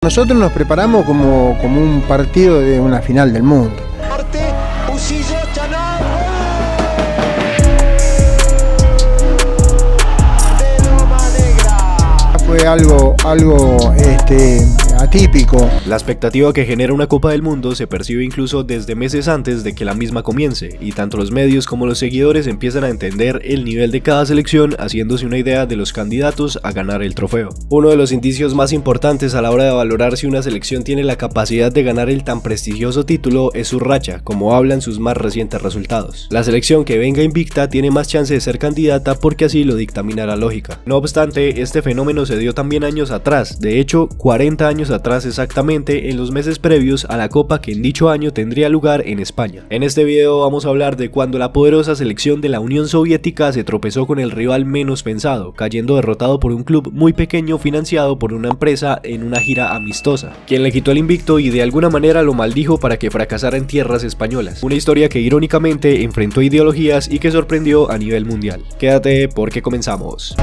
Nosotros nos preparamos como un partido de una final del mundo. Fue algo atípico. La expectativa que genera una Copa del Mundo se percibe incluso desde meses antes de que la misma comience, y tanto los medios como los seguidores empiezan a entender el nivel de cada selección, haciéndose una idea de los candidatos a ganar el trofeo. Uno de los indicios más importantes a la hora de valorar si una selección tiene la capacidad de ganar el tan prestigioso título es su racha, como hablan sus más recientes resultados. La selección que venga invicta tiene más chance de ser candidata porque así lo dictamina la lógica. No obstante, este fenómeno se dio también años atrás, de hecho 40 años atrás exactamente, en los meses previos a la Copa que en dicho año tendría lugar en España. En este video vamos a hablar de cuando la poderosa selección de la Unión Soviética se tropezó con el rival menos pensado, cayendo derrotado por un club muy pequeño financiado por una empresa en una gira amistosa, quien le quitó el invicto y de alguna manera lo maldijo para que fracasara en tierras españolas. Una historia que irónicamente enfrentó ideologías y que sorprendió a nivel mundial. Quédate porque comenzamos.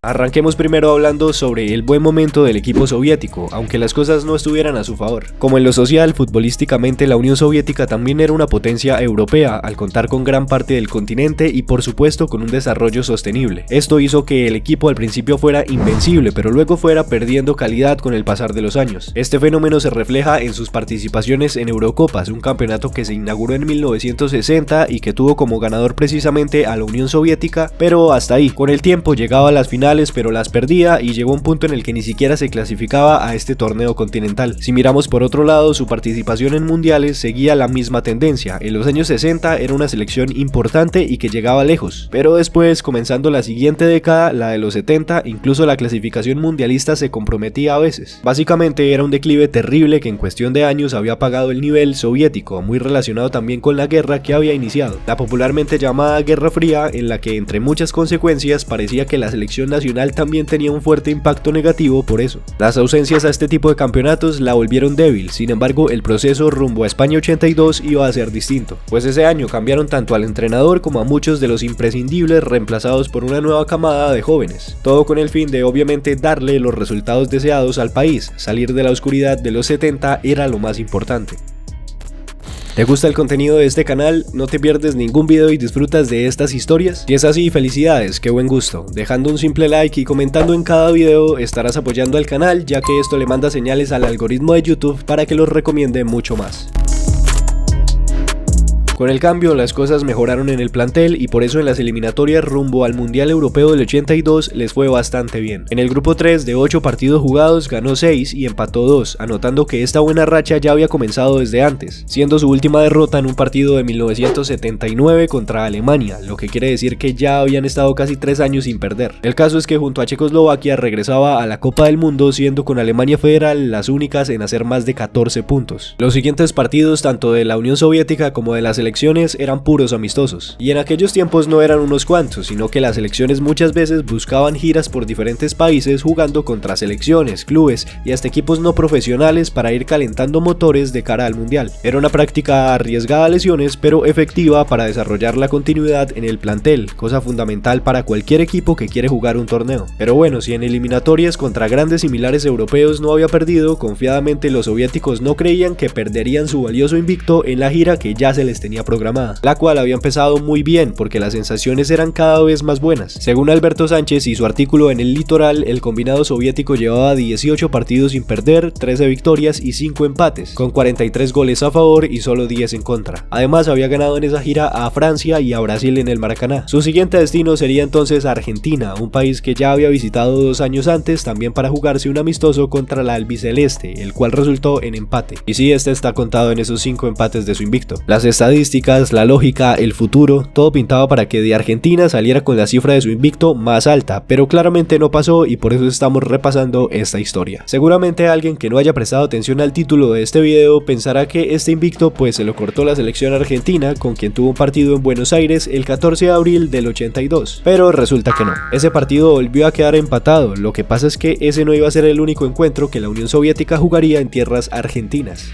Arranquemos primero hablando sobre el buen momento del equipo soviético, aunque las cosas no estuvieran a su favor. Como en lo social, futbolísticamente la Unión Soviética también era una potencia europea, al contar con gran parte del continente y por supuesto con un desarrollo sostenible. Esto hizo que el equipo al principio fuera invencible, pero luego fuera perdiendo calidad con el pasar de los años. Este fenómeno se refleja en sus participaciones en Eurocopas, un campeonato que se inauguró en 1960 y que tuvo como ganador precisamente a la Unión Soviética, pero hasta ahí. Con el tiempo llegaba a las finales pero las perdía y llegó un punto en el que ni siquiera se clasificaba a este torneo continental. Si miramos por otro lado, su participación en mundiales seguía la misma tendencia. En los años 60 era una selección importante y que llegaba lejos, pero después, comenzando la siguiente década, la de los 70, incluso la clasificación mundialista se comprometía a veces. Básicamente era un declive terrible que en cuestión de años había apagado el nivel soviético, muy relacionado también con la guerra que había iniciado, la popularmente llamada Guerra Fría, en la que entre muchas consecuencias parecía que la selección nacional también tenía un fuerte impacto negativo por eso. Las ausencias a este tipo de campeonatos la volvieron débil, sin embargo el proceso rumbo a España 82 iba a ser distinto, pues ese año cambiaron tanto al entrenador como a muchos de los imprescindibles, reemplazados por una nueva camada de jóvenes, todo con el fin de obviamente darle los resultados deseados al país. Salir de la oscuridad de los 70 era lo más importante. ¿Te gusta el contenido de este canal? ¿No te pierdes ningún video y disfrutas de estas historias? Si es así, felicidades, qué buen gusto. Dejando un simple like y comentando en cada video estarás apoyando al canal, ya que esto le manda señales al algoritmo de YouTube para que los recomiende mucho más. Con el cambio, las cosas mejoraron en el plantel y por eso en las eliminatorias rumbo al Mundial Europeo del 82 les fue bastante bien. En el grupo 3 de 8 partidos jugados ganó 6 y empató 2, anotando que esta buena racha ya había comenzado desde antes, siendo su última derrota en un partido de 1979 contra Alemania, lo que quiere decir que ya habían estado casi 3 años sin perder. El caso es que junto a Checoslovaquia regresaba a la Copa del Mundo, siendo con Alemania Federal las únicas en hacer más de 14 puntos. Los siguientes partidos, tanto de la Unión Soviética como de las elecciones, eran puros amistosos, y en aquellos tiempos no eran unos cuantos, sino que las elecciones muchas veces buscaban giras por diferentes países jugando contra selecciones, clubes y hasta equipos no profesionales para ir calentando motores de cara al mundial. Era una práctica arriesgada a lesiones, pero efectiva para desarrollar la continuidad en el plantel, cosa fundamental para cualquier equipo que quiere jugar un torneo. Pero bueno, si en eliminatorias contra grandes similares europeos no había perdido, confiadamente los soviéticos no creían que perderían su valioso invicto en la gira que ya se les tenía programada, la cual había empezado muy bien porque las sensaciones eran cada vez más buenas. Según Alberto Sánchez y su artículo en El Litoral, el combinado soviético llevaba 18 partidos sin perder, 13 victorias y 5 empates, con 43 goles a favor y solo 10 en contra. Además había ganado en esa gira a Francia y a Brasil en el Maracaná. Su siguiente destino sería entonces Argentina, un país que ya había visitado 2 años antes, también para jugarse un amistoso contra la albiceleste, el cual resultó en empate. Y sí, este está contado en esos 5 empates de su invicto. Las estadísticas, la lógica, el futuro, todo pintaba para que de Argentina saliera con la cifra de su invicto más alta, pero claramente no pasó y por eso estamos repasando esta historia. Seguramente alguien que no haya prestado atención al título de este video pensará que este invicto pues se lo cortó la selección argentina, con quien tuvo un partido en Buenos Aires el 14 de abril del 82, pero resulta que no. Ese partido volvió a quedar empatado. Lo que pasa es que ese no iba a ser el único encuentro que la Unión Soviética jugaría en tierras argentinas.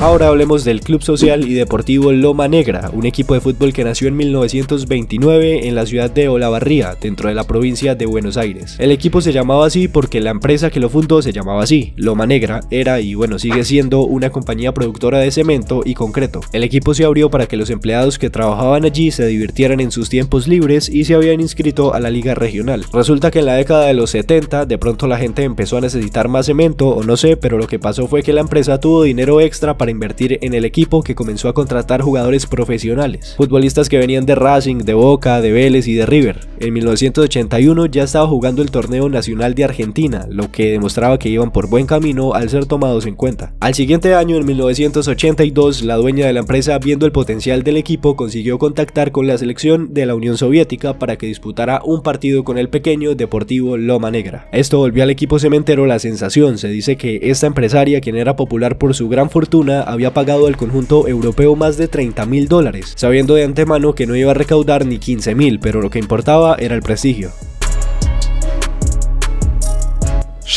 Ahora hablemos del Club Social y Deportivo Loma Negra, un equipo de fútbol que nació en 1929 en la ciudad de Olavarría, dentro de la provincia de Buenos Aires. El equipo se llamaba así porque la empresa que lo fundó se llamaba así. Loma Negra era y bueno sigue siendo una compañía productora de cemento y concreto. El equipo se abrió para que los empleados que trabajaban allí se divirtieran en sus tiempos libres y se habían inscrito a la liga regional. Resulta que en la década de los 70 de pronto la gente empezó a necesitar más cemento o no sé, pero lo que pasó fue que la empresa tuvo dinero extra para invertir en el equipo, que comenzó a contratar jugadores profesionales, futbolistas que venían de Racing, de Boca, de Vélez y de River. En 1981 ya estaba jugando el torneo nacional de Argentina, lo que demostraba que iban por buen camino al ser tomados en cuenta. Al siguiente año, en 1982, la dueña de la empresa, viendo el potencial del equipo, consiguió contactar con la selección de la Unión Soviética para que disputara un partido con el pequeño Deportivo Loma Negra. Esto volvió al equipo cementero la sensación. Se dice que esta empresaria, quien era popular por su gran fortuna, había pagado al conjunto europeo más de $30.000, sabiendo de antemano que no iba a recaudar ni 15.000, pero lo que importaba era el prestigio.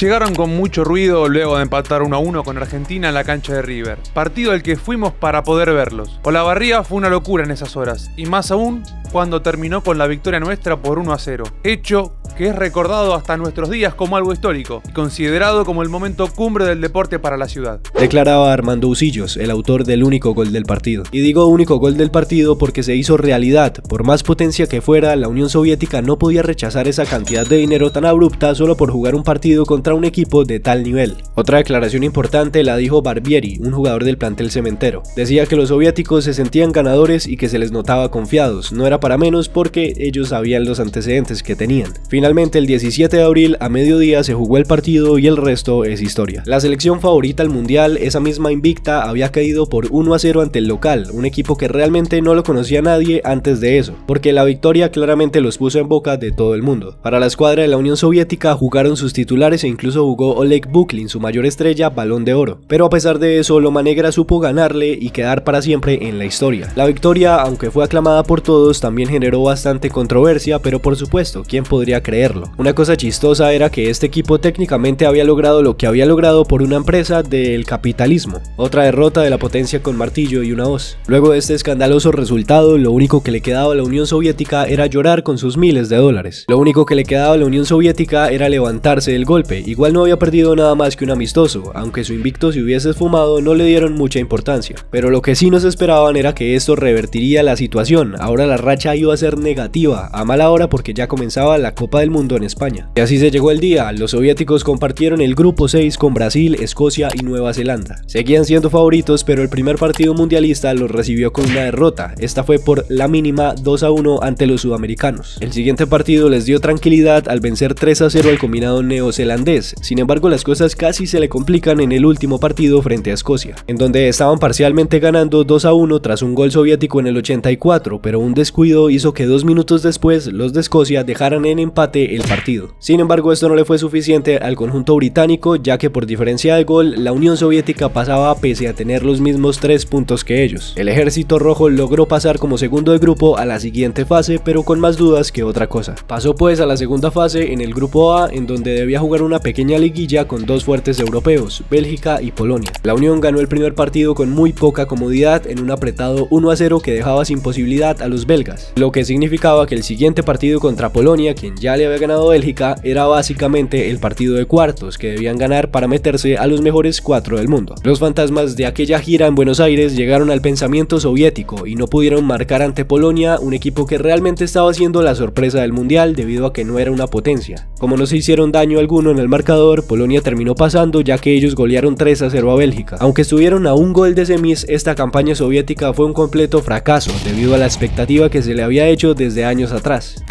Llegaron con mucho ruido luego de empatar 1-1 con Argentina en la cancha de River, partido al que fuimos para poder verlos. Olavarría fue una locura en esas horas, y más aún cuando terminó con la victoria nuestra por 1-0, hecho que es recordado hasta nuestros días como algo histórico y considerado como el momento cumbre del deporte para la ciudad. Declaraba Armando Usillos, el autor del único gol del partido. Y digo único gol del partido porque se hizo realidad. Por más potencia que fuera, la Unión Soviética no podía rechazar esa cantidad de dinero tan abrupta solo por jugar un partido contra un equipo de tal nivel. Otra declaración importante la dijo Barbieri, un jugador del plantel cementero. Decía que los soviéticos se sentían ganadores y que se les notaba confiados. No era para menos porque ellos sabían los antecedentes que tenían. Finalmente, el 17 de abril a mediodía se jugó el partido y el resto es historia. La selección favorita al mundial, esa misma invicta, había caído por 1-0 ante el local, un equipo que realmente no lo conocía nadie antes de eso, porque la victoria claramente los puso en boca de todo el mundo. Para la escuadra de la Unión Soviética jugaron sus titulares e incluso jugó Oleg Buklin, su mayor estrella, Balón de Oro. Pero a pesar de eso, Loma Negra supo ganarle y quedar para siempre en la historia. La victoria, aunque fue aclamada por todos, también generó bastante controversia, pero por supuesto, ¿quién podría creerlo? Una cosa chistosa era que este equipo técnicamente había logrado lo que había logrado por una empresa del capitalismo. Otra derrota de la potencia con martillo y una hoz. Luego de este escandaloso resultado, lo único que le quedaba a la Unión Soviética era llorar con sus miles de dólares. Lo único que le quedaba a la Unión Soviética era levantarse del golpe. Igual no había perdido nada más que un amistoso, aunque su invicto se hubiese esfumado, no le dieron mucha importancia. Pero lo que sí nos esperaban era que esto revertiría la situación. Ahora la racha iba a ser negativa, a mala hora porque ya comenzaba la Copa del Mundo en España. Y así se llegó el día. Los soviéticos compartieron el grupo 6 con Brasil, Escocia y Nueva Zelanda. Seguían siendo favoritos, pero el primer partido mundialista los recibió con una derrota. Esta fue por la mínima 2-1 ante los sudamericanos. El siguiente partido les dio tranquilidad al vencer 3-0 al combinado neozelandés. Sin embargo, las cosas casi se le complican en el último partido frente a Escocia, en donde estaban parcialmente ganando 2-1 tras un gol soviético en el 84, pero un descuido hizo que 2 minutos después los de Escocia dejaran en empate el partido. Sin embargo, esto no le fue suficiente al conjunto británico, ya que por diferencia de gol, la Unión Soviética pasaba pese a tener los mismos 3 puntos que ellos. El ejército rojo logró pasar como segundo de grupo a la siguiente fase, pero con más dudas que otra cosa. Pasó pues a la segunda fase en el grupo A, en donde debía jugar una pequeña liguilla con dos fuertes europeos, Bélgica y Polonia. La Unión ganó el primer partido con muy poca comodidad en un apretado 1-0 que dejaba sin posibilidad a los belgas, lo que significaba que el siguiente partido contra Polonia, quien ya le había ganado a Bélgica, era básicamente el partido de cuartos que debían ganar para meterse a los mejores 4 del mundo. Los fantasmas de aquella gira en Buenos Aires llegaron al pensamiento soviético y no pudieron marcar ante Polonia, un equipo que realmente estaba siendo la sorpresa del mundial debido a que no era una potencia. Como no se hicieron daño alguno en el marcador, Polonia terminó pasando ya que ellos golearon 3-0 a Bélgica. Aunque estuvieron a un gol de semis, esta campaña soviética fue un completo fracaso debido a la expectativa que se le había hecho desde años atrás.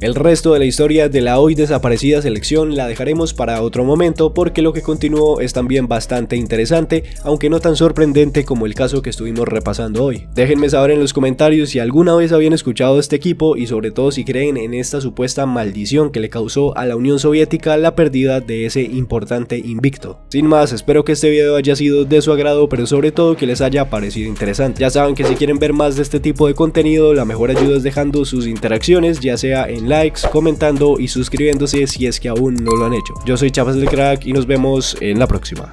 El resto de la historia de la hoy desaparecida selección la dejaremos para otro momento porque lo que continuó es también bastante interesante, aunque no tan sorprendente como el caso que estuvimos repasando hoy. Déjenme saber en los comentarios si alguna vez habían escuchado este equipo y sobre todo si creen en esta supuesta maldición que le causó a la Unión Soviética la pérdida de ese importante invicto. Sin más, espero que este video haya sido de su agrado, pero sobre todo que les haya parecido interesante. Ya saben que si quieren ver más de este tipo de contenido, la mejor ayuda es dejando sus interacciones, ya sea en likes, comentando y suscribiéndose si es que aún no lo han hecho. Yo soy Chapas del Crack y nos vemos en la próxima.